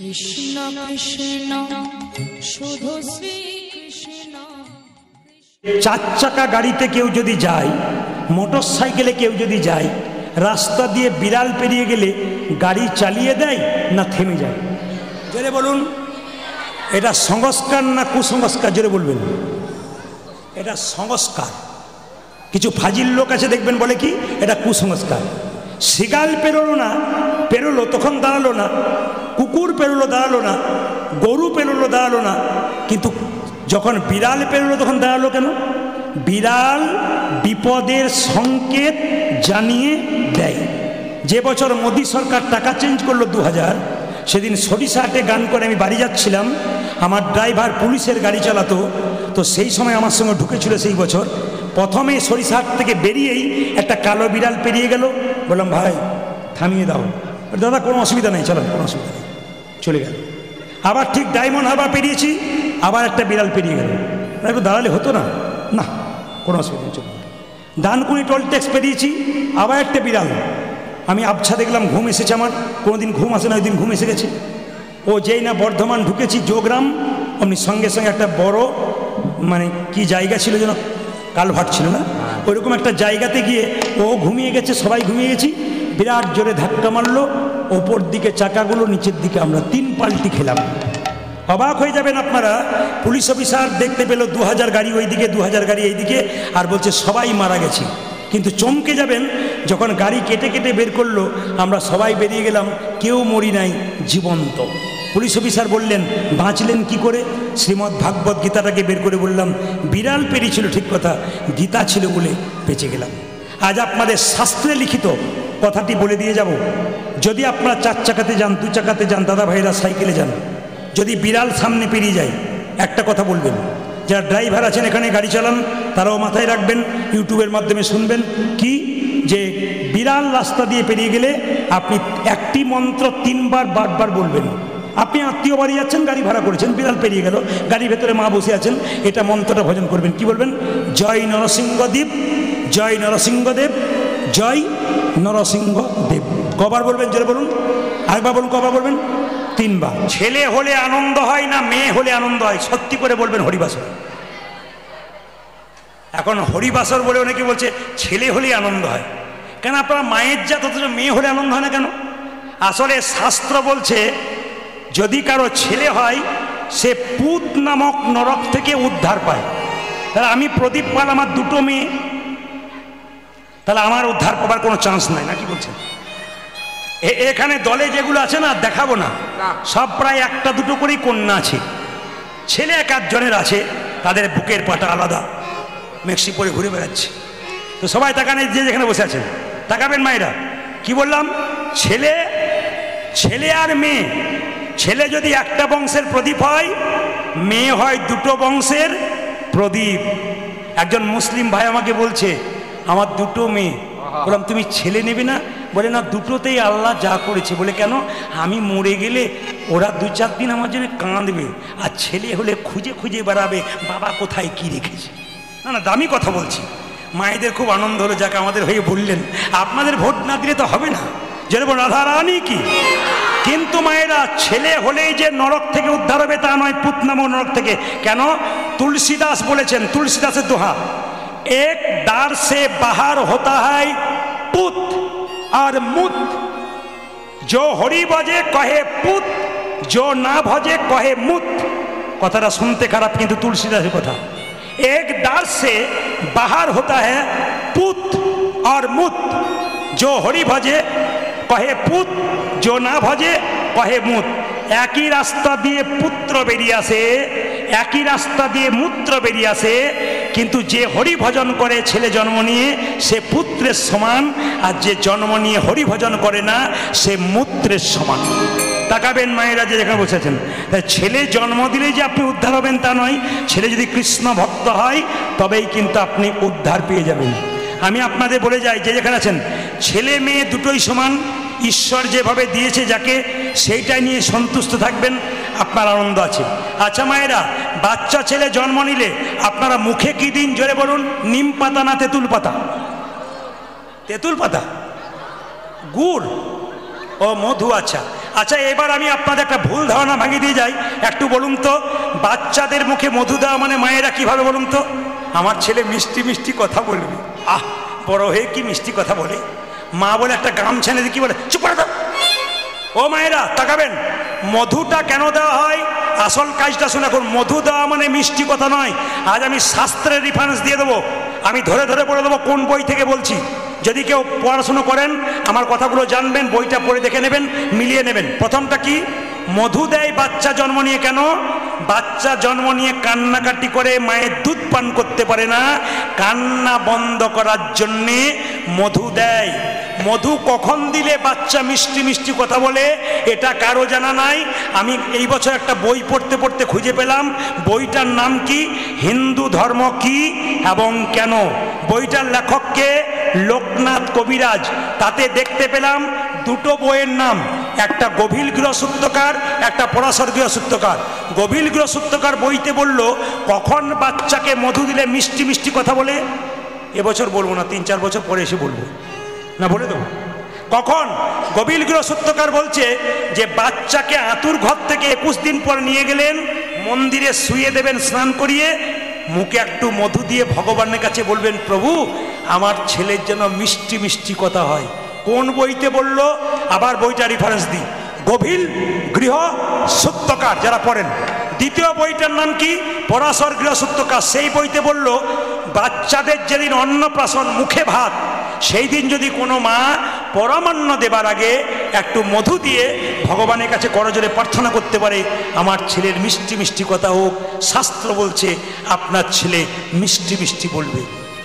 কৃষ্ণ কৃষ্ণ শুধু শ্রী কৃষ্ণ। চার চাকা গাড়িতে কেউ যদি যায়, মোটর সাইকেলে কেউ যদি যায়, রাস্তা দিয়ে বিড়াল পেরিয়ে গেলে গাড়ি চালিয়ে দেয় না থেমে যায়? জোরে বলুন, এটা সংস্কার না কুসংস্কার? জোরে বলবেন। এটা সংস্কার। কিছু ফাজিল লোক আছে দেখবেন বলে কি এটা কুসংস্কার। শিগাল পেরোলো না, পেরোলো তখন দাঁড়ালো না, কুকুর পেরোলো দাঁড়ালো না, গরু পেরোলো দাঁড়ালো না, কিন্তু যখন বিড়াল পেরোলো তখন দাঁড়ালো কেন? বিড়াল বিপদের সংকেত জানিয়ে দেয়। যে বছর মোদী সরকার টাকা চেঞ্জ করলো 2000, সেদিন সরিষাহাটে গান করে আমি বাড়ি যাচ্ছিলাম। আমার ড্রাইভার পুলিশের গাড়ি চালাতো, তো সেই সময় আমার সঙ্গে ঢুকেছিল সেই বছর। প্রথমে সরিষাহাট থেকে বেরিয়েই একটা কালো বিড়াল পেরিয়ে গেল। বললাম ভাই থামিয়ে দাও। দাদা কোনো অসুবিধা নেই, চলো কোনো অসুবিধা নেই, চলে গেল। আবার ঠিক ডায়মন্ড হারবার পেরিয়েছি, আবার একটা বিড়াল পেরিয়ে গেল। একটু দাঁড়ালে হতো না? না কোনো অসুবিধা নেই, চলো। ডানকুনি টোল ট্যাক্স পেরিয়েছি, আবার একটা বিড়াল। আমি আবছা দেখলাম, ঘুম এসেছে আমার। কোনোদিন ঘুম আসে না, ওই দিন ঘুম এসে গেছে। ও যেই না বর্ধমান ঢুকেছি যোগগ্রাম, অমনি সঙ্গে সঙ্গে একটা বড় মানে কি জায়গা ছিল যেন, কালভার্ট ছিল না, ওইরকম একটা জায়গাতে গিয়ে ও ঘুমিয়ে গেছে, সবাই ঘুমিয়ে গেছি। বিরাট জোরে ধাক্কা মারলো, ওপর দিকে চাকাগুলো, নিচের দিকে আমরা 3 পাল্টি খেলাম। অবাক হয়ে যাবেন আপনারা, পুলিশ অফিসার দেখতে পেল 2000 গাড়ি ওইদিকে, 2000 গাড়ি এইদিকে, আর বলছে সবাই মারা গেছে। কিন্তু চমকে যাবেন, যখন গাড়ি কেটে কেটে বের করলো, আমরা সবাই বেরিয়ে গেলাম, কেউ মরি নাই, জীবন্ত। পুলিশ অফিসার বললেন বাঁচলেন কি করে? শ্রীমদ্ ভাগবত গীতাটাকে বের করে বললাম, বিড়াল পেরিয়েছিল ঠিক কথা, গীতা ছিল বলে বেঁচে গেলাম। আজ আপনাদের শাস্ত্রে লিখিত কথাটি বলে দিয়ে যাব। যদি আপনারা 4 চাকাতে যান, 2 চাকাতে যান, দাদা ভাইরা সাইকেলে যান, যদি বিড়াল সামনে পেরিয়ে যায়, একটা কথা বলবেন। যারা ড্রাইভার আছেন এখানে গাড়ি চালান, তারাও মাথায় রাখবেন, ইউটিউবের মাধ্যমে শুনবেন, কি যে বিড়াল রাস্তা দিয়ে পেরিয়ে গেলে আপনি একটি মন্ত্র 3 বার বারবার বলবেন। আপনি আত্মীয় বাড়ি যাচ্ছেন, গাড়ি ভাড়া করেছেন, বিড়াল পেরিয়ে গেল, গাড়ির ভেতরে মা বসে আছেন, এটা মন্ত্রটা ভজন করবেন। কি বলবেন? জয় নরসিংহদেব, জয় নরসিংহদেব, জয় নরসিংহদেব। কবার বলবেন? জোরে বলুন, আরেকবার বলুন, কবার বলবেন? 3 বার। ছেলে হলে আনন্দ হয় না মেয়ে হলে আনন্দ হয়? সত্যি করে বলবেন। হরিবাসর। এখন হরিবাসর বলে অনেকে বলছে ছেলে হলেই আনন্দ হয়। কেন আপনারা মায়ের জাত, অথচ মেয়ে হলে আনন্দ হয় না কেন? আসলে শাস্ত্র বলছে যদি কারো ছেলে হয়, সে পুত নামক নরক থেকে উদ্ধার পায়। তাহলে আমি প্রদীপ পাল, আমার 2টো মেয়ে, তাহলে আমার উদ্ধার পাবার কোনো চান্স নাই, নাকি বলছেন? এখানে দলে যেগুলো আছে না, দেখাবো না, সব প্রায় 1-2 করেই কন্যা আছে। ছেলে 1-8 জনের আছে, তাদের বুকের পাটা আলাদা, মেক্সি পরে ঘুরে বেড়াচ্ছে। তো সবাই তাকান, যে যেখানে বসে আছেন তাকাবেন। মায়েরা কি বললাম? ছেলে, ছেলে আর মেয়ে। ছেলে যদি একটা বংশের প্রদীপ হয়, মেয়ে হয় 2টো বংশের প্রদীপ। একজন মুসলিম ভাই আমাকে বলছে আমার 2টো মেয়ে। বললাম তুমি ছেলে নেবে না? বলে না, 2টোতেই আল্লাহ যা করেছে। বলে কেন? আমি মরে গেলে ওরা 2-4 দিন আমার জন্য কাঁদবে, আর ছেলে হলে খুঁজে খুঁজে বেড়াবে বাবা কোথায় কি রেখেছে। না না, দামি কথা বলছি। মায়েদের খুব আনন্দ হলো, যাকে আমাদের হয়ে বললেন। আপনাদের ভোট না দিলে তো হবে না, যেরকম রাধারানী কি। কিন্তু মায়েরা, ছেলে হলেই যে নরক থেকে উদ্ধার হবে তা নয়, পুত নামক নরক থেকে। কেন? তুলসীদাস বলেছেন, তুলসীদাসের দোহা, এক দ্বার সে বাহার হতা হয় পুত আর মুত, जो हरि भजे कहे पुत, जो ना भजे कहे मुत। কথাটা শুনতে খারাপ, কিন্তু তুলসীদাসের কথা। एक दार से बाहर होता है पुत और मुत, जो हरि भजे कहे पुत, जो ना भजे कहे मुत। একই রাস্তা দিয়ে পুত্র বেরিয়ে আসে, একই রাস্তা দিয়ে মূত্র বেরিয়ে আসে, কিন্তু যে হরি ভজন করে ছেলে জন্ম নিয়ে, সে পুত্রের সমান, আর যে জন্ম নিয়ে হরি ভজন করে না, সে মূত্রের সমান। তাকাবেন মায়েরা যে যেখানে বসেছেন, তাই ছেলে জন্ম দিলেই যে আপনি উদ্ধার হবেন তা নয়। ছেলে যদি কৃষ্ণ ভক্ত হয়, তবেই কিন্তু আপনি উদ্ধার পেয়ে যাবেন। আমি আপনাদের বলে যাই, যে যেখানে আছেন, ছেলে মেয়ে দুটোই সমান। ঈশ্বর যেভাবে দিয়েছে যাকে, সেইটাই নিয়ে সন্তুষ্ট থাকবেন, আপনার আনন্দ আছে। আচ্ছা মায়েরা, বাচ্চা ছেলে জন্ম নিলে আপনারা মুখে কি দিন? জোরে বলুন। নিম পাতা না তেঁতুল পাতা? তেঁতুল পাতা। গুড় ও মধু। আচ্ছা, আচ্ছা, এবার আমি আপনাদের একটা ভুল ধারণা ভাঙিয়ে দিয়ে যাই। একটু বলুন তো, বাচ্চাদের মুখে মধু দেওয়া মানে মায়েরা কিভাবে বলুন তো? আমার ছেলে মিষ্টি মিষ্টি কথা বলবে। আহ, বড় হয়ে কি মিষ্টি কথা বলে। মা বলে একটা গামছা এনে দিয়ে কি বলে, চুপ করে দাও। ও মায়েরা তাকাবেন, মধুটা কেন দেওয়া হয়? আসল কাজটা শুনে এখন। মধু দেওয়া মানে মিষ্টি কথা নয়। আজ আমি শাস্ত্রের রেফারেন্স দিয়ে দেবো, আমি ধরে ধরে বলে দেবো কোন বই থেকে বলছি। যদি কেউ পড়াশুনো করেন, আমার কথাগুলো জানবেন, বইটা পড়ে দেখে নেবেন, মিলিয়ে নেবেন। প্রথমটা কি, মধু দেয় বাচ্চা জন্ম নিয়ে। কেন? বাচ্চা জন্ম নিয়ে কান্নাকাটি করে মায়ের দুধ পান করতে পারে না, কান্না বন্ধ করার জন্যে মধু দেয়। মধু কখন দিলে বাচ্চা মিষ্টি মিষ্টি কথা বলে এটা কারো জানা নাই। আমি এই বছর একটা বই পড়তে পড়তে খুঁজে পেলাম, বইটার নাম কি, হিন্দু ধর্ম কি এবং কেন। বইটার লেখককে লোকনাথ কবিরাজ। তাতে দেখতে পেলাম দুটো বইয়ের নাম, একটা গভীর গৃহসূত্রকার, একটা পরাশর গৃহসূত্রকার। গভীর গৃহসূত্রকার বইতে বলল কখন বাচ্চাকে মধু দিলে মিষ্টি মিষ্টি কথা বলে। এবছর বলবো না, 3-4 বছর পরে এসে বলবো, না বলে দেবো কখন। গভীর গৃহসূত্রকার বলছে যে বাচ্চাকে আতুর ঘর থেকে 21 দিন পর নিয়ে গেলেন, মন্দিরে শুয়ে দেবেন স্নান করিয়ে, মুখে একটু মধু দিয়ে ভগবানের কাছে বলবেন, প্রভু আমার ছেলের যেন মিষ্টি মিষ্টি কথা হয়। কোন বইতে বলল? আবার বইটা রেফারেন্স দিই, গভীর গৃহসূত্রকার, যারা পড়েন। দ্বিতীয় বইটার নাম কি, পরাশর গৃহসূত্রকার। সেই বইতে বলল বাচ্চাদের যেদিন অন্নপ্রাশন, মুখে ভাত, সেই দিন যদি কোনো মা পরমান্ন দেবার আগে একটু মধু দিয়ে ভগবানের কাছে করজোড়ে প্রার্থনা করতে পারে, আমার ছেলের মিষ্টি মিষ্টি কথা হোক, শাস্ত্র বলছে আপনার ছেলে মিষ্টি মিষ্টি বলবে।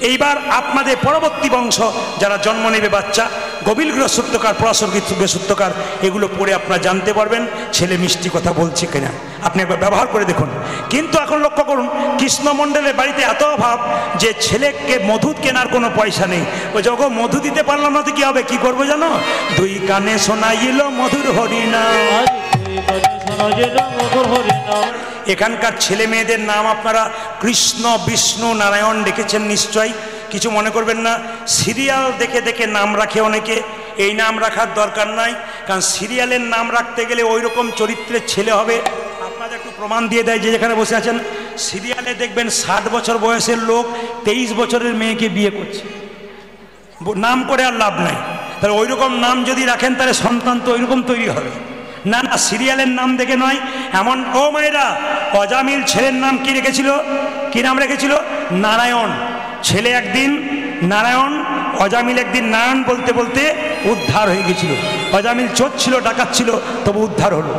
এইবার আপনাদের পরবর্তী বংশ যারা জন্ম নেবে বাচ্চা, গভীর গৃহসূত্রকার, পরাশর গৃহসূত্রকার, এগুলো পড়ে আপনারা জানতে পারবেন ছেলে মিষ্টি কথা বলছে কিনা। আপনি একবার ব্যবহার করে দেখুন। কিন্তু এখন লক্ষ্য করুন, কৃষ্ণমণ্ডলের বাড়িতে এত অভাব যে ছেলেকে মধু কেনার কোনো পয়সা নেই। ও যখন মধু দিতে পারলাম না তো কি হবে, কি করবো জানো? দুই কানে শোনাইল মধুর হরিনাম। এখানকার ছেলে মেয়েদের নাম আপনারা কৃষ্ণ, বিষ্ণু, নারায়ণ ডেকেছেন নিশ্চয়ই, কিছু মনে করবেন না। সিরিয়াল দেখে দেখে নাম রাখে অনেকে, এই নাম রাখার দরকার নাই, কারণ সিরিয়ালের নাম রাখতে গেলে ওই রকম চরিত্রের ছেলে হবে। আপনাদের একটু প্রমাণ দিয়ে দেয়, যে যেখানে বসে আছেন, সিরিয়ালে দেখবেন 60 বছর বয়সের লোক 23 বছরের মেয়েকে বিয়ে করছে, নাম করে আর লাভ নাই। তাহলে ওই রকম নাম যদি রাখেন তাহলে সন্তান তো ওই রকম তৈরি হবে না। না, সিরিয়ালের নাম দেখে নয়। এমন ও মায়েরা, অজামিল ছেলের নাম কি রেখেছিল, কি নাম রেখেছিল? নারায়ণ। ছেলে একদিন নারায়ণ, অজামিল একদিন নারায়ণ বলতে বলতে উদ্ধার হয়ে গেছিল। অজামিল চোর ছিল, ডাকাত ছিল, তবু উদ্ধার হলো।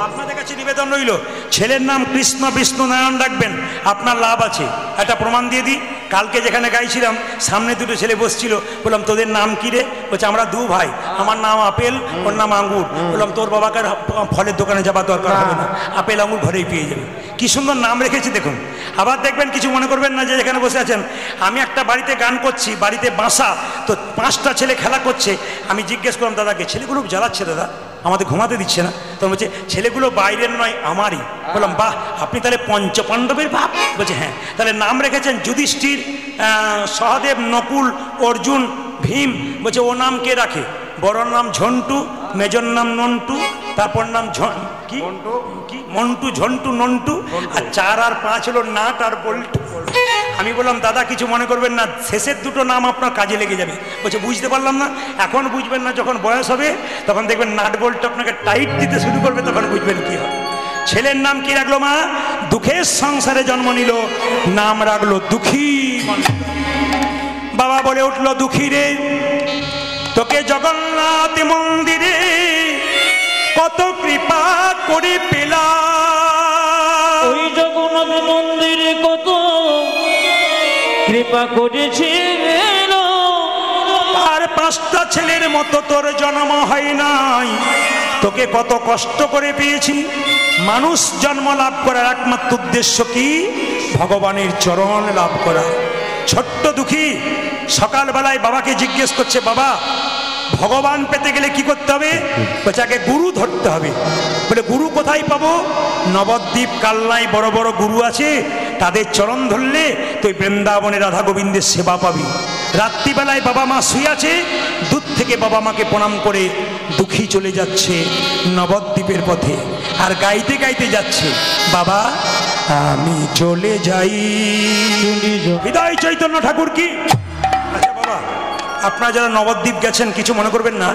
আপনাদের কাছে নিবেদন রইল, ছেলের নাম কৃষ্ণ, বিষ্ণু, নারায়ণ রাখবেন, আপনার লাভ আছে। একটা প্রমাণ দিয়ে দিই। কালকে যেখানে গাইছিলাম, সামনে দুটো ছেলে বসছিল, বললাম তোদের নাম কি রে? বলছে আমরা 2 ভাই, আমার নাম আপেল, ওর নাম আঙ্গুর। বললাম তোর বাবাকে ফলের দোকানে যাবার দরকার হবে না, আপেল আঙ্গুর ঘরেই পেয়ে যাবে। কি সুন্দর নাম রেখেছি দেখুন। আবার দেখবেন, কিছু মনে করবেন না যে যেখানে বসে আছেন, আমি একটা বাড়িতে গান করছি, বাড়িতে বাসা, তো 5টা ছেলে খেলা করছে। আমি জিজ্ঞেস করলাম দাদাকে, ছেলেগুলো জ্বালাচ্ছে দাদা, আমাদের ঘুমাতে দিচ্ছে না। তখন বলছে ছেলেগুলো বাইরের নয়, আমারই। বললাম বাহ, আপনি তাহলে পঞ্চপাণ্ডবের বাপ? বলছে হ্যাঁ। তাহলে নাম রেখেছেন যুধিষ্ঠির, সহদেব, নকুল, অর্জুন, ভীম। বলছে ও নাম কে রাখে? বড়র নাম ঝন্টু, মেজর নাম নন্টু, তারপর নাম কি মন্টু, ঝন্টু, নন্টু, আর 4 আর 5 হলো নাট আর বল্টু। আমি বললাম দাদা কিছু মনে করবেন না, শেষের দুটো নাম আপনার কাজে লেগে যাবে। বলছে বুঝতে পারলাম না। এখন বুঝবেন না, যখন বয়স হবে তখন দেখবেন নাট বল্টু আপনাকে টাইট দিতে শুরু করবে, তখন বুঝবেন কি হয়। ছেলের নাম কি রাখলো মা? দুঃখের সংসারে জন্ম নিল, নাম রাখলো দুঃখী। বাবা বলে উঠলো, দুঃখী রে, তোকে জগন্নাথ মন্দিরে কত কৃপা করে পেলাম। ওই জগন্নাথ মন্দিরে কত কৃপা করেছি, আর 5টা ছেলের মতো তোর জন্ম হয় নাই, তোকে কত কষ্ট করে পেয়েছি। মানুষ জন্ম লাভ করার একমাত্র উদ্দেশ্য কি? ভগবানের চরণ লাভ করা। ছোট্ট দুঃখী সকালবেলায় বাবাকে জিজ্ঞেস করছে, বাবা ভগবান পেতে গেলে কি করতে হবে? বলছে আগে গুরু ধরতে হবে। বলে গুরু কোথায় পাবো? নবদ্বীপ, কালনায় বড় বড় গুরু আছে, তাদের চরণ ধরলে তুই বৃন্দাবনে রাধা গোবিন্দের সেবা পাবি। রাত্রিবেলায় বাবা মা শুয়ে আছে, দূর থেকে বাবা মাকে প্রণাম করে দুঃখী চলে যাচ্ছে নবদ্বীপের পথে, আর গাইতে গাইতে যাচ্ছে, বাবা আমি চলে যাই। হৃদয় চৈতন্য ঠাকুর কি। আচ্ছা বাবা, আপনারা যারা নবদ্বীপ গেছেন কিছু মনে করবেন না,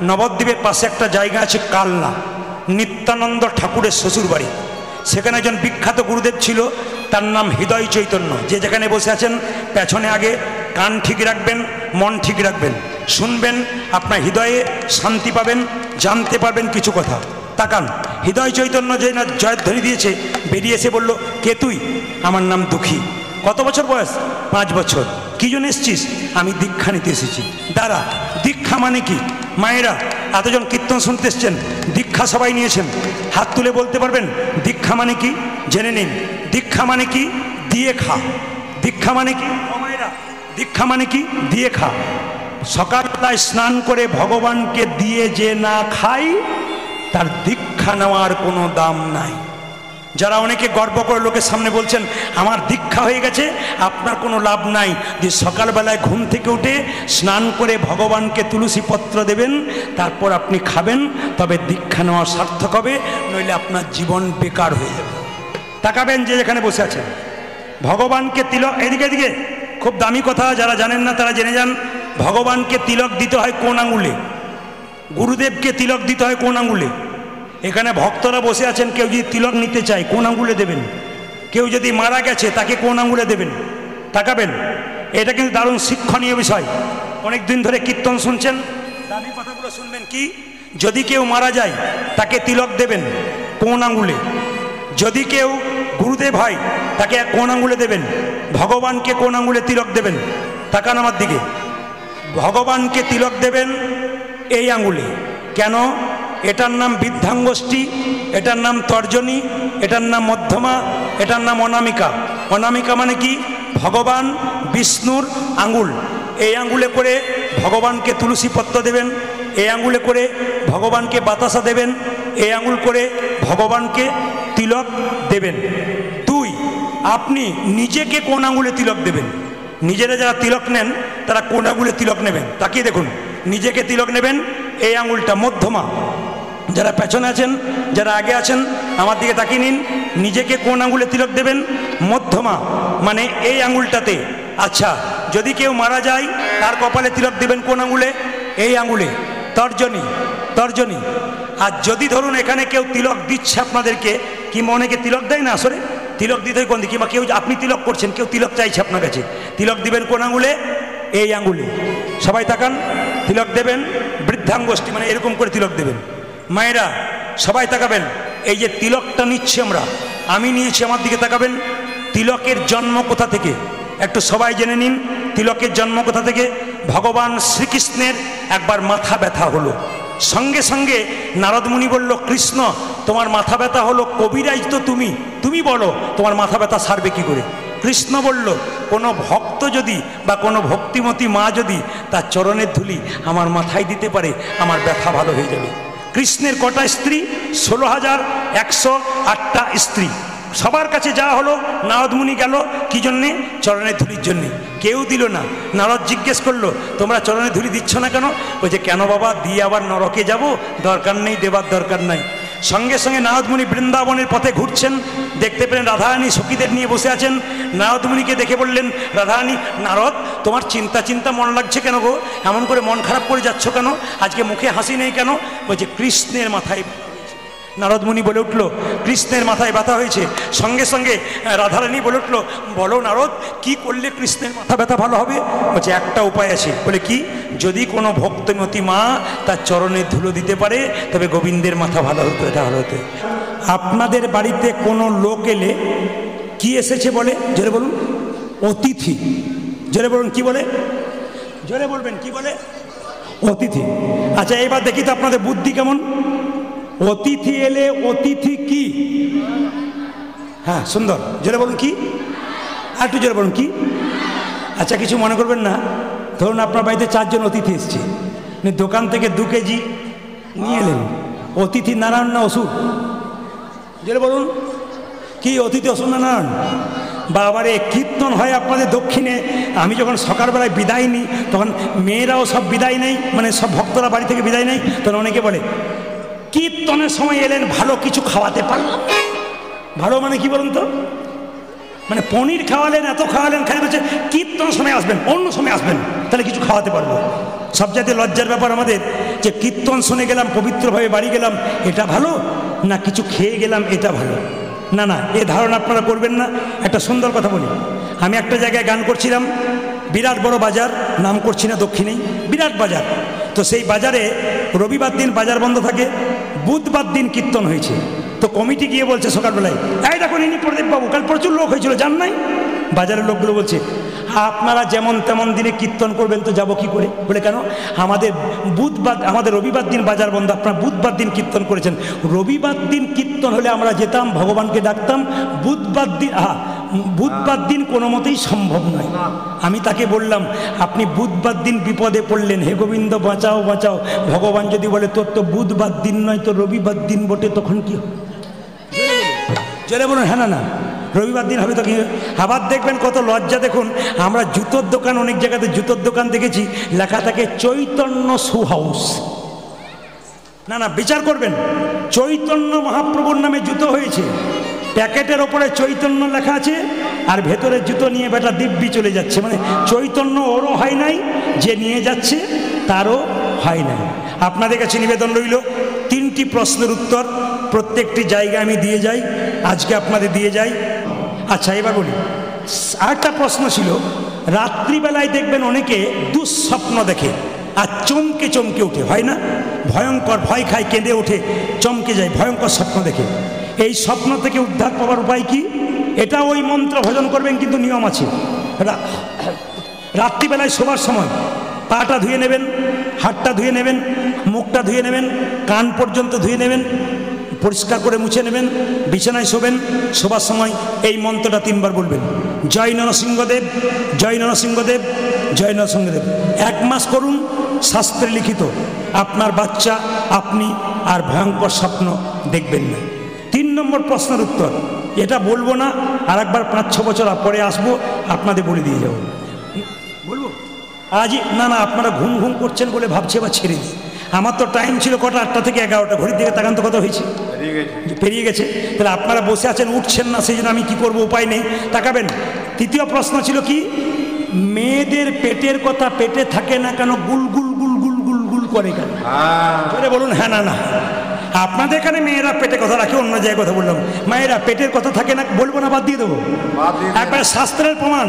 নবদ্বীপের পাশে একটা জায়গা আছে কালনা, নিত্যানন্দ ঠাকুরের শ্বশুর বাড়ি। সেখানে একজন বিখ্যাত গুরুদেব ছিল, তার নাম হৃদয় চৈতন্য। যে যেখানে বসে আছেন পেছনে আগে কান ঠিক রাখবেন, মন ঠিক রাখবেন, শুনবেন, আপনার হৃদয়ে শান্তি পাবেন, জানতে পারবেন কিছু কথা। তাকান, হৃদয় চৈতন্য যে না জয়ধ্বনি দিয়েছে, বেরিয়ে এসে বলল, কে তুই? আমার নাম দুঃখী। কত বছর বয়স? 5 বছর। কি জন্য এসছিস? আমি দীক্ষা নিতে এসেছি। দাঁড়া, দীক্ষা মানে কি? মায়েরা এতজন কীর্তন শুনতে এসছেন, দীক্ষা সবাই নিয়েছেন, হাত তুলে বলতে পারবেন দীক্ষা মানে কি? জেনে নিন, দীক্ষা মানে কি? দিয়ে খা। দীক্ষা মানে কি? মায়েরা, দীক্ষা মানে কি? দিয়ে খা। সকালবেলায় স্নান করে ভগবানকে দিয়ে যে না খাই, তার দীক্ষা নেওয়ার কোনো দাম নাই। যারা অনেকে গর্ব করে লোকের সামনে বলছেন আমার দীক্ষা হয়ে গেছে, আপনার কোনো লাভ নাই। যে সকালবেলায় ঘুম থেকে উঠে স্নান করে ভগবানকে তুলসী পত্র দেবেন, তারপর আপনি খাবেন, তবে দীক্ষা নেওয়া সার্থক হবে, নইলে আপনার জীবন বেকার হয়ে যাবে। তাকাবেন যে যেখানে বসে আছেন, ভগবানকে তিলক, এদিকে এদিকে খুব দামি কথা, যারা জানেন না তারা জেনে যান। ভগবানকে তিলক দিতে হয় কোন আঙুলে? গুরুদেবকে তিলক দিতে হয় কোন আঙুলে? এখানে ভক্তরা বসে আছেন, কেউ যদি তিলক নিতে চায় কোন আঙুলে দেবেন? কেউ যদি মারা গেছে তাকে কোন আঙুলে দেবেন? তাকাবেন, এটা কিন্তু দারুণ শিক্ষণীয় বিষয়। অনেক দিন ধরে কীর্তন শুনছেন, দামি কথাগুলো শুনবেন। কি? যদি কেউ মারা যায় তাকে তিলক দেবেন কোন আঙুলে? যদি কেউ গুরুদেব হয় তাকে কোন আঙুলে দেবেন? ভগবানকে কোন আঙুলে তিলক দেবেন? তাকান আমার দিকে, ভগবানকে তিলক দেবেন এই আঙুলে। কেন? এটার নাম বৃদ্ধাঙ্গুষ্ঠী, এটার নাম তর্জনী, এটার নাম মধ্যমা, এটার নাম অনামিকা। অনামিকা মানে কি? ভগবান বিষ্ণুর আঙুল। এই আঙুলে করে ভগবানকে তুলসী পত্র দেবেন, এই আঙুলে করে ভগবানকে বাতাসা দেবেন, এই আঙুল করে ভগবানকে তিলক দেবেন। 2, আপনি নিজেকে কোন আঙুলে তিলক দেবেন? নিজেরা যারা তিলক নেন তারা কোন আঙুলে তিলক নেবেন? তাকিয়ে দেখুন, নিজেকে তিলক নেবেন এই আঙুলটা মধ্যমা। যারা পেছনে আছেন, যারা আগে আছেন, আমার দিকে তাকিয়ে নিন, নিজেকে কোন আঙুলে তিলক দেবেন? মধ্যমা, মানে এই আঙুলটাতে। আচ্ছা, যদি কেউ মারা যায় তার কপালে তিলক দেবেন কোন আঙুলে? এই আঙুলে, তর্জনী। তর্জনী। আর যদি ধরুন এখানে কেউ তিলক দিচ্ছে আপনাদেরকে, কিংবা অনেকে তিলক দেয় না, আসলে তিলক দিতে হয় কোন দিকে? কিংবা কেউ আপনি তিলক করছেন, কেউ তিলক চাইছে আপনার কাছে, তিলক দিবেন কোন আঙুলে? এই আঙুলে। সবাই তাকান, তিলক দেবেন বৃদ্ধাঙ্গুষ্ঠী, মানে এরকম করে তিলক দেবেন। মায়েরা সবাই তাকাবেন, এই যে তিলকটা নিচ্ছি আমরা, আমি নিয়েছি, আমার দিকে তাকাবেন। তিলকের জন্ম কোথা থেকে? একটু সবাই জেনে নিন, তিলকের জন্ম কোথা থেকে? ভগবান শ্রীকৃষ্ণের একবার মাথা ব্যথা হলো, সঙ্গে সঙ্গে নারদ মুনি বলল, কৃষ্ণ তোমার মাথা ব্যথা হলো, কবিরাজ তো তুমি বলো তোমার মাথা ব্যথা সারবে কি করে? কৃষ্ণ বলল, কোনো ভক্ত যদি বা কোনো ভক্তিমতী মা যদি তার চরণের ধুলি আমার মাথায় দিতে পারে, আমার ব্যথা ভালো হয়ে যাবে। কৃষ্ণের কটা স্ত্রী? 16,108টা স্ত্রী। সবার কাছে যাওয়া হলো, নারদ মুনি গেল কি জন্যে? চরণের ধুলির জন্যে। কেউ দিল না। নারদ জিজ্ঞেস করলো, তোমরা চরণের ধুলি দিচ্ছ না কেন? বলছে, কেন বাবা, দিয়ে আবার নরকে যাব? দরকার নেই, দেবার দরকার নাই। সঙ্গে সঙ্গে নারদ মুনি বৃন্দাবনের পথে ঘুরছেন, দেখতে পেলেন রাধারানী সখীদের নিয়ে বসে আছেন। নারদ মুনিকে দেখে বললেন, রাধারানী, নারদ তোমার চিন্তা মন লাগছে কেন গো? এমন করে মন খারাপ করে যাচ্ছ কেন? আজকে মুখে হাসি নেই কেন? বলছে, কৃষ্ণের মাথায়। নারদ মুনি বলে উঠল, কৃষ্ণের মাথায় ব্যথা হয়েছে। সঙ্গে সঙ্গে রাধারানী বলে উঠল, বলো নারদ, কি করলে কৃষ্ণের মাথা ব্যথা ভালো হবে? বলছে, একটা উপায় আছে। বলে কি? যদি কোনো ভক্তমতী মা তার চরণে ধুলো দিতে পারে, তবে গোবিন্দের মাথা ভালো হতো, এটা ভালো হতো। আপনাদের বাড়িতে কোনো লোক এলে কি এসেছে বলে? জোরে বলুন। অতিথি। জোরে বলুন, কি বলে? জোরে বলবেন, কি বলে? অতিথি। আচ্ছা, এবার দেখি তো আপনাদের বুদ্ধি কেমন। অতিথি এলে অতিথি কি? হ্যাঁ, সুন্দর। জোরে বলুন, কি? আর একটু জোরে বলুন, কি? আচ্ছা, কিছু মনে করবেন না। ধরুন আপনার বাড়িতে 4 জন অতিথি এসছে, দোকান থেকে 2 কেজি নিয়ে এলেন। অতিথি নারায়ণ না অসুর? জোরে বলুন, কি? অতিথি অসুর না নারায়ণ? বাবারে কীর্তন হয় আপনাদের দক্ষিণে। আমি যখন সকালবেলায় বিদায় নিই তখন মেয়েরাও সব বিদায় নেই, মানে সব ভক্তরা বাড়ি থেকে বিদায় নেই, তখন অনেকে বলে কীর্তনের সময় এলেন ভালো কিছু খাওয়াতে পারলাম। ভালো মানে কি বলুন তো, মানে পনির খাওয়ালেন, এত খাওয়ালেন, খালি বলছে কীর্তনের সময় আসবেন, অন্য সময় আসবেন, তাহলে কিছু খাওয়াতে পারবো। সবচাইতে লজ্জার ব্যাপার আমাদের যে কীর্তন শুনে গেলাম, পবিত্রভাবে বাড়ি গেলাম, এটা ভালো না কিছু খেয়ে গেলাম এটা ভালো? না না, এ ধারণা আপনারা করবেন না। একটা সুন্দর কথা বলি, আমি একটা জায়গায় গান করছিলাম, বিরাট বড় বাজার, নাম করছি না, দক্ষিণেই বিরাট বাজার। তো সেই বাজারে রবিবার দিন বাজার বন্ধ থাকে, বুধবার দিন কীর্তন হয়েছে। তো কমিটি গিয়ে বলছে সকালবেলায়, এই দেখুন ইনি প্রদীপ বাবু, কাল প্রচুর লোক হয়েছিল, জান নাই? বাজারের লোকগুলো বলছে আপনারা যেমন তেমন দিনে কীর্তন করবেন তো যাবো কি করে? বলে কেন? আমাদের রবিবার দিন বাজার বন্ধ, আপনারা বুধবার দিন কীর্তন করেছেন। রবিবার দিন কীর্তন হলে আমরা যেতাম, ভগবানকে ডাকতাম, বুধবার দিন কোনো মতেই সম্ভব নয়। আমি তাকে বললাম আপনি বুধবার দিন বিপদে পড়লেন, হে গোবিন্দ বাঁচাও বাঁচাও, ভগবান যদি বলে তোর তো বুধবার দিন নয় তো রবিবার দিন বটে, তখন কি হবে? চলে বলুন হ্যাঁ না, রবিবার দিন হবে তো কি? আবার দেখবেন কত লজ্জা, দেখুন আমরা জুতোর দোকান, অনেক জায়গাতে জুতোর দোকান দেখেছি লেখা থাকে চৈতন্য শু হাউস। না না, বিচার করবেন, চৈতন্য মহাপ্রভুর নামে জুতো হয়েছে, প্যাকেটের ওপরে চৈতন্য লেখা আছে, আর ভেতরের জুতো নিয়ে বেটা দিব্যি চলে যাচ্ছে, মানে চৈতন্য ওরও হয় নাই, যে নিয়ে যাচ্ছে তারও হয় নাই। আপনাদের কাছে নিবেদন রইল, 3টি প্রশ্নের উত্তর প্রত্যেকটি জায়গায় আমি দিয়ে যাই, আজকে আপনাদের দিয়ে যাই। আচ্ছা এবার বলি, আরেকটা প্রশ্ন ছিল, রাত্রিবেলায় দেখবেন অনেকে দুঃস্বপ্ন দেখে আর চমকে চমকে ওঠে, হয় না? ভয়ঙ্কর, ভয় খায়, কেঁদে ওঠে, চমকে যায়, ভয়ঙ্কর স্বপ্ন দেখে। এই স্বপ্ন থেকে উদ্ধার পাওয়ার উপায় কি? এটা ওই মন্ত্র ভজন করবেন, কিন্তু নিয়ম আছে। রাত্রিবেলায় শোবার সময় পাটা ধুয়ে নেবেন, হাতটা ধুয়ে নেবেন, মুখটা ধুয়ে নেবেন, কান পর্যন্ত ধুয়ে নেবেন, পরিষ্কার করে মুছে নেবেন, বিছানায় শোবেন। শোবার সময় এই মন্ত্রটা 3 বার বলবেন, জয় নরসিংহদেব, জয় নরসিংহদেব, জয় নরসিংহদেব। 1 মাস করুন, শাস্ত্রে লিখিত, আপনার বাচ্চা, আপনি আর ভয়ঙ্কর স্বপ্ন দেখবেন না। 3 নম্বর প্রশ্নের উত্তর, এটা বলবো না, আর একবার 5-6 বছর পরে আসবো, আপনাদের বলে দিয়ে যাবো। বলবো আজই? না না, আপনারা ঘুম ঘুম করছেন বলে ভাবছি এবার ছেড়ে দিই। আমার তো টাইম ছিল কটা, 8টা থেকে 11টা, ঘড়ির দিকে তাকান তো কত হয়েছে, পেরিয়ে গেছে। তাহলে আপনারা বসে আছেন, উঠছেন না, সেই জন্য আমি কি করবো, উপায় নেই, তাকাবেন। 3য় প্রশ্ন ছিল কি, মেয়েদের পেটের কথা পেটে থাকে না কেন, গুল গুল গুল গুল গুল গুল করে কেন? বলুন হ্যাঁ না না। আপনাদের এখানে মেয়েরা পেটে কথা রাখে, অন্য জায়গায় কথা বললাম, মায়েরা পেটের কথা থাকে না, বলবো না, বাদ দিয়ে দেবো। একবার শাস্ত্রের প্রমাণ,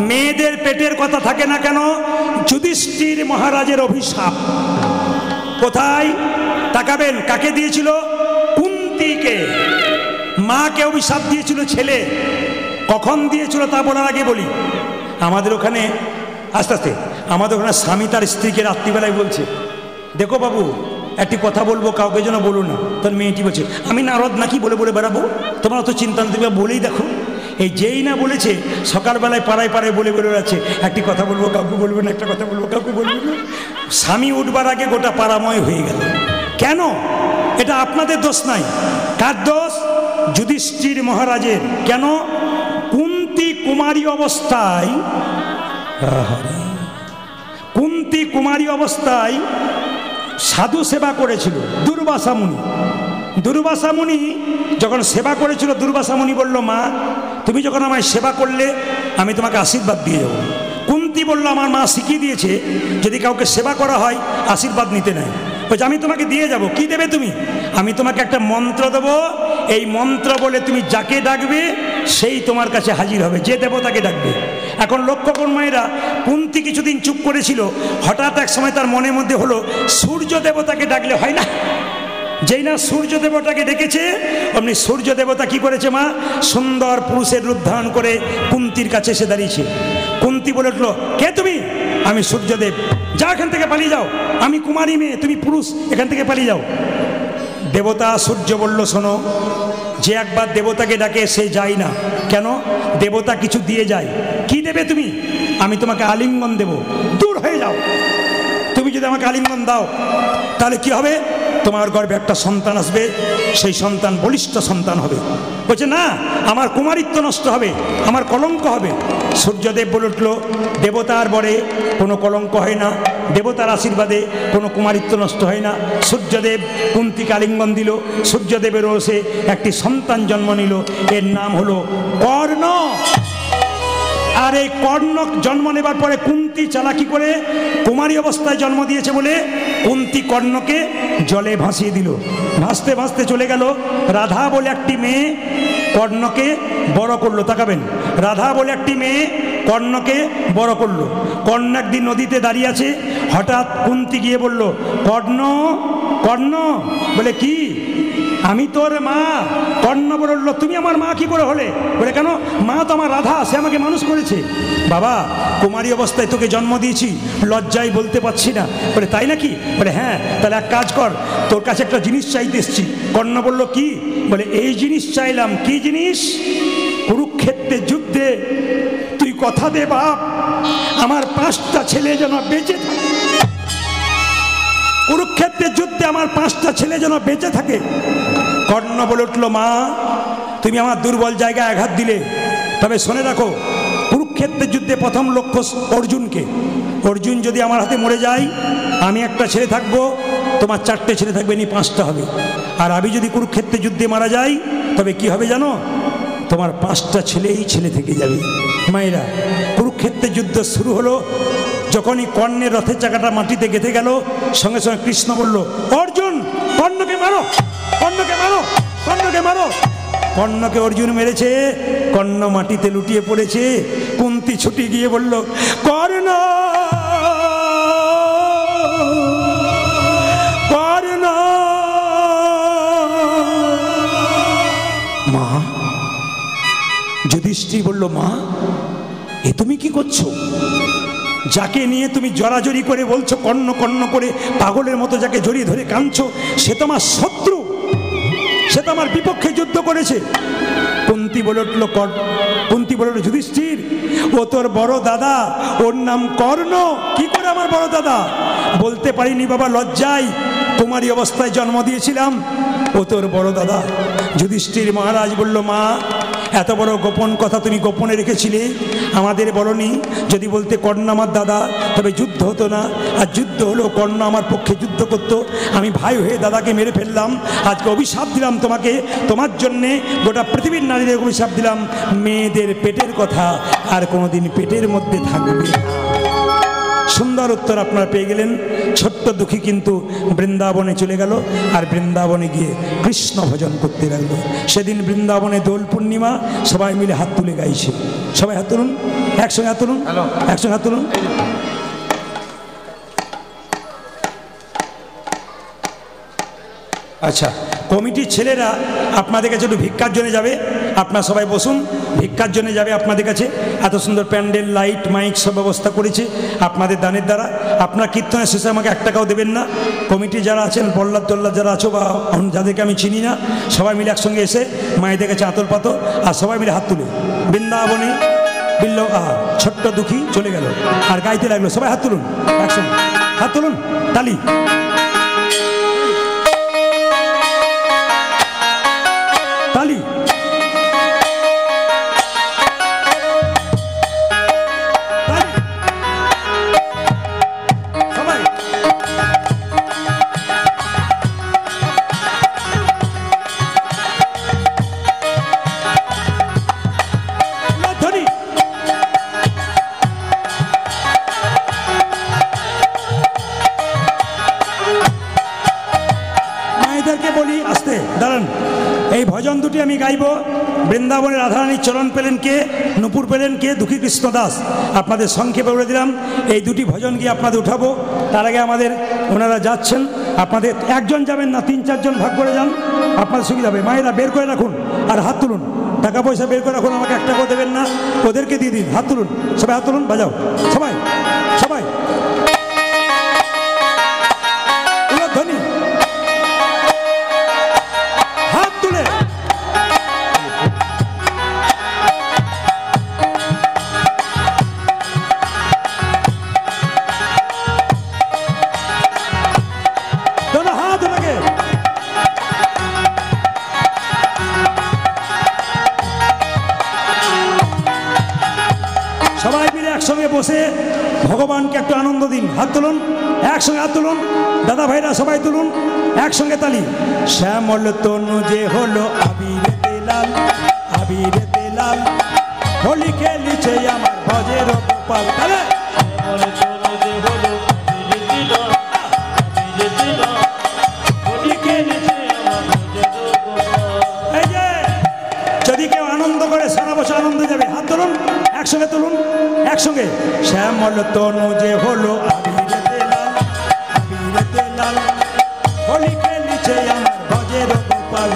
মেয়েদের পেটের কথা থাকে না কেন? যুধিষ্ঠির মহারাজের অভিশাপ। কোথায়? তাকাবেন, কাকে দিয়েছিল? কুন্তিকে। মাকে অভিশাপ দিয়েছিল ছেলে। কখন দিয়েছিল তা বলার আগে বলি, আমাদের ওখানে আস্তে আস্তে, আমাদের ওখানে স্বামী তার স্ত্রীকে রাত্রিবেলায় বলছে, দেখো বাবু একটি কথা বলবো, কাউকে যেন বলো না। তোর মেয়েটি বলছে, আমি নারদ নাকি বলে বলে বেড়াবো, তোমার অত চিন্তা না, তুমি বলেই দেখো। এই যেই না বলেছে, সকালবেলায় পাড়ায় পাড়ায় বলে বলে বেড়াচ্ছে, একটি কথা বলবো কাউকে বলবো না, একটা কথা বলবো কাউকে বলবো না। স্বামী উঠবার আগে গোটা পাড়াময় হয়ে গেল। কেন? এটা আপনাদের দোষ নাই। কার দোষ? যুধিষ্ঠির মহারাজের। কেন? কুন্তি কুমারী অবস্থায়, কুন্তি কুমারী অবস্থায় সাধু সেবা করেছিল দুর্বাসা মুনি। দুর্বাসা মুনি যখন সেবা করেছিল, দুর্বাসা মুনি বলল, মা তুমি যখন আমায় সেবা করলে আমি তোমাকে আশীর্বাদ দিয়ে যাবো। কুন্তি বলল, আমার মা শিখিয়ে দিয়েছে যদি কাউকে সেবা করা হয় আশীর্বাদ নিতে নেয়। বলছে আমি তোমাকে দিয়ে যাব। কি দেবে তুমি? আমি তোমাকে একটা মন্ত্র দেবো, এই মন্ত্র বলে তুমি যাকে ডাকবে সেই তোমার কাছে হাজির হবে, যে দেবতাকে ডাকবে। এখন লক্ষ্য করুন মায়েরা, কুন্তি কিছুদিন চুপ করেছিল, হঠাৎ এক সময় তার মনের মধ্যে হলো সূর্য দেবতাকে ডাকলে হয় না। যেই না সূর্য দেবতাকে ডেকেছে, অমনি সূর্য দেবতা কি করেছে, মা সুন্দর পুরুষের রূপ ধারণ করে কুন্তির কাছে এসে দাঁড়িয়েছে। কুন্তি বলে উঠলো, কে তুমি? আমি সূর্যদেব। যা এখান থেকে পালিয়ে যাও, আমি কুমারী মেয়ে, তুমি পুরুষ, এখান থেকে পালিয়ে যাও। দেবতা সূর্য বলল, শোনো, যে একবার দেবতাকে ডাকে সে যায় না। কেন? দেবতা কিছু দিয়ে যায়। কি দেবে তুমি? আমি তোমাকে আলিঙ্গন দেব, দূর হয়ে যাও। তুমি যদি আমাকে আলিঙ্গন দাও তাহলে কি হবে? তোমার গর্ভে একটা সন্তান আসবে, সেই সন্তান বলিষ্ঠ সন্তান হবে। বলছে না, আমার কুমারিত্ব নষ্ট হবে, আমার কলঙ্ক হবে। সূর্যদেব বলে উঠল, দেবতার বরে কোনো কলঙ্ক হয় না, দেবতার আশীর্বাদে কোনো কুমারিত্ব নষ্ট হয় না। সূর্যদেব কুন্তিকে আলিঙ্গন দিল, সূর্যদেবের রোষে একটি সন্তান জন্ম নিল, এর নাম হলো কর্ণ। আর এই কর্ণ জন্ম নেবার পরে কুন্তি চালাকি করে কুমারী অবস্থায় জন্ম দিয়েছে বলে কুন্তি কর্ণকে জলে ভাসিয়ে দিল। ভাসতে ভাসতে চলে গেল। রাধা বলে একটি মেয়ে কর্ণকে বড় করলো। তাকাবেন, রাধা বলে একটি মেয়ে কর্ণকে বড় করলো। কর্ণ একদিন নদীতে দাঁড়িয়ে আছে, হঠাৎ কুন্তি গিয়ে বলল, কর্ণ কর্ণ। বলে কি? আমি তোর মা। কর্ণ বলল, তুমি আমার মা কি করে হলে? বলে কেন? মা তো আমার রাধা, সে আমাকে মানুষ করেছে। বাবা, কুমারী অবস্থায় তোকে জন্ম দিয়েছি, লজ্জায় বলতে পারছি না। বলে তাই নাকি? বলে হ্যাঁ। তাহলে এক কাজ কর, তোর কাছে একটা জিনিস চাইতে এসছি। কর্ণ বলল কি? বলে এই জিনিস চাইলাম। কি জিনিস? কুরুক্ষেত্রের যুদ্ধে তুই কথা দে বাপ, আমার 5টা ছেলে যেন বেঁচে থাকে। কুরুক্ষেত্রের যুদ্ধে আমার 5টা ছেলে যেন বেঁচে থাকে। কর্ণ বলে উঠল, মা তুমি আমার দুর্বল জায়গায় আঘাত দিলে, তবে শুনে রাখো, কুরুক্ষেত্রের যুদ্ধে প্রথম লক্ষ্য অর্জুনকে। অর্জুন যদি আমার হাতে মরে যায়, আমি একটা ছেলে থাকবো, তোমার 4টে ছেলে থাকবে, নি 5টা হবে। আর আমি যদি কুরুক্ষেত্রের যুদ্ধে মারা যাই, তবে কি হবে জানো? তোমার 5টা ছেলেই ছেলে থেকে যাবে। মায়েরা, কুরুক্ষেত্রের যুদ্ধ শুরু হলো। যখনই কর্ণের রথের চাকাটা মাটিতে গেঁথে গেল, সঙ্গে সঙ্গে কৃষ্ণ বলল, অর্জুন কর্ণকে মারো, কর্ণকে মারো, কর্ণকে মারো। কর্ণকে অর্জুন মেরেছে, কর্ণ মাটিতে লুটিয়ে পড়েছে। কুন্তি ছুটি গিয়ে বলল, কর্ণ কর্ণ। মা, যুধিষ্ঠির বলল, মা এ তুমি কি করছো? যাকে নিয়ে তুমি জড়াজড়ি করে বলছো কর্ণ কর্ণ করে পাগলের মতো, যাকে জড়িয়ে ধরে কাঁদছো, সে তো আমার শত্রু, সে তো আমার বিপক্ষে যুদ্ধ করেছে। কুন্তি বলে উঠল, যুধিষ্ঠির ও তোর বড় দাদা, ওর নাম কর্ণ। কি করে আমার বড় দাদা? বলতে পারিনি বাবা, লজ্জায়, কুমারী অবস্থায় জন্ম দিয়েছিলাম। ও তোর বড় দাদা। যুধিষ্ঠির মহারাজ বলল, মা এত বড় গোপন কথা তুমি গোপনে রেখেছিলে, আমাদের বলনি। যদি বলতে কর্ণ আমার দাদা, তবে যুদ্ধ হতো না। আর যুদ্ধ হলো, কর্ণ আমার পক্ষে যুদ্ধ করত, আমি ভাই হয়ে দাদাকে মেরে ফেললাম। আজকে অভিশাপ দিলাম তোমাকে, তোমার জন্যে গোটা পৃথিবীর নারীদের অভিশাপ দিলাম, মেয়েদের পেটের কথা আর কোনোদিন পেটের মধ্যে থাকবে না। সুন্দর উত্তর আপনারা পেয়ে গেলেন। ছোট্ট দুঃখী কিন্তু বৃন্দাবনে চলে গেল, আর বৃন্দাবনে গিয়ে কৃষ্ণ ভজন করতে লাগলো। সেদিন বৃন্দাবনে দোল পূর্ণিমা, সবাই মিলে হাত তুলে গাইছে। সবাই হাত তুলুন, একসঙ্গে হাত তুলুন, একসঙ্গে হাত তুলুন। আচ্ছা, কমিটির ছেলেরা আপনাদের কাছে একটু ভিক্ষার জন্য যাবে। আপনারা সবাই বসুন, ভিক্ষার জন্য যাবে আপনাদের কাছে। এত সুন্দর প্যান্ডেল, লাইট, মাইক সব ব্যবস্থা করেছে আপনাদের দানের দ্বারা। আপনার কীর্তনের শেষে আমাকে 1 টাকাও দেবেন না। কমিটি যারা আছেন, পল্লাদ টল্লাদ যারা আছো, বা যাদেরকে আমি চিনি না, সবাই মিলে একসঙ্গে এসে মায়েদের কাছে আতর পাতো, আর সবাই মিলে হাত তুলে বৃন্দাবনে বিল্ল আহা ছোট্ট দুঃখী চলে গেল, আর গাইতে লাগলো। সবাই হাত তুলুন, একসঙ্গে হাত তুলুন, তালি। তালি। সবাই ধরি। মায়েদেরকে বলি, আসতে দাঁড়ান। এই ভজন দুটি আমি গাইব। বৃন্দাবনের রাধারানীর চরণ পেলেন কে, নূপুর পেলেন কে? দুঃখী কৃষ্ণ দাস। আপনাদের সংক্ষেপে বলে দিলাম, এই দুটি ভজন গিয়ে আপনাদের উঠাবো। তার আগে আমাদের ওনারা যাচ্ছেন, আপনাদের একজন যাবেন না, 3-4 জন ভাগ করে যান, আপনাদের সুবিধা হবে। মায়েরা বের করে রাখুন আর হাত তুলুন, টাকা পয়সা বের করে রাখুন, আমাকে 1 টাকাও দেবেন না, ওদেরকে দিয়ে দিন। হাত তুলুন, সবাই হাত তুলুন, বাজাও সবাই, সবাই ধ্বনি, হাত তুলে। হাত ওনাকে একসঙ্গে বসে ভগবানকে একটু আনন্দ দিন। হাত তুলুন, একসঙ্গে হাত তুলুন, দাদা ভাইরা সবাই তুলুন, একসঙ্গে তালি। শ্যামল তনু যে হলো আবিরেতে লাল, আবিরেতে লাল, হোলি খেলিছে আমার ভজের গোপাল। তাহলে এই যে যদি কেউ আনন্দ করে সারা বছর আনন্দ যাবে। হাত তুলুন, একসঙ্গে তুলুন, একসঙ্গে। শ্যামল তনু যে হলো আবিরেতে লাল, আবিরেতে লাল, হোলি খেলিছে আমার ভজের গোপাল।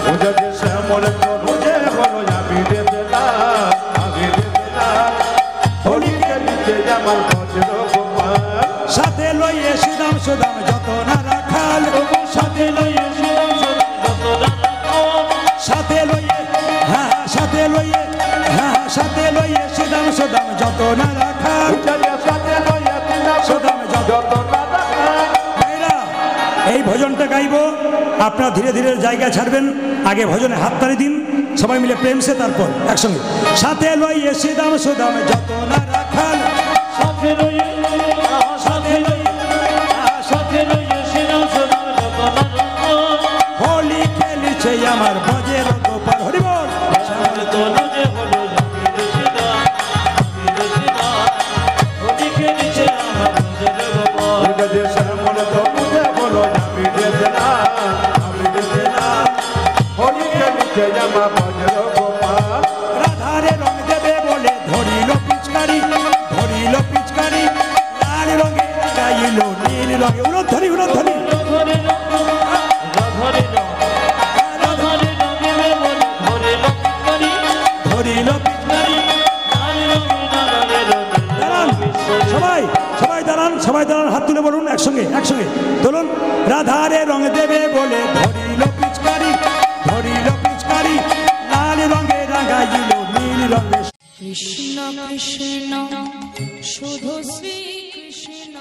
শ্যামল তনু যে হলো আবিরেতে লাল, আবিরেতে লাল, হোলি খেলিছে আমার ভজের গোপাল। সাথে লইয়ে সুদাম সুদাম যত না রাখাল, সাথে লইয়ে সুদাম সুদাম যত না রাখাল, সাথে লইয়ে হ্যাঁ সাথে লইয়ে হ্যাঁ সাথে লইয়ে সুদাম সুদাম যত না রাখাল, সাথে লইয়া সুদাম যত না রাখাল। ভাইরা এই ভজনটা গাইবো, আপনারা ধীরে ধীরে জায়গা ছাড়বেন। আগে ভজনে হাততালি দিন সবাই মিলে প্রেম সে, তারপর একসঙ্গে। সাথে লইয়ে সুদাম সুদাম যত না রাখাল, সাথে লইয়ে সাথে লইয়ে সাথে লইয়ে সুদাম সুদাম যত না রাখাল, হোলি খেলিছে আমার ভজের গোপাল। হরি বল। শ্যামল তনু যে হলো আবিরেতে লাল, আবিরেতে লাল, হোলি খেলিছে আমার ভজের গোপাল। শ্যামল তনু যে হলো আবিরেতে লাল, আবিরেতে লাল, হোলি খেলিছে আমার ভজের গোপাল। রাধারে রং দেবে বলে ধরিল পিচকারি, ধরিল পিচকারি, লাল রঙে গাইল নীল রঙে। উলধ্বনি উলধ্বনি। ধরিল পিচকারি। দাঁড়ান সবাই, সবাই দাঁড়ান, সবাই দাঁড়ান, হাত তুলে বলুন একসঙ্গে, একসঙ্গে তুলুন। রাধারে রং দেবে বলে ধরিল পিচকারি, ধরিল পিচকারি, লাল রঙে রাঙাইল নীল রঙে। কৃষ্ণ কৃষ্ণ শুধু শ্রী কৃষ্ণ।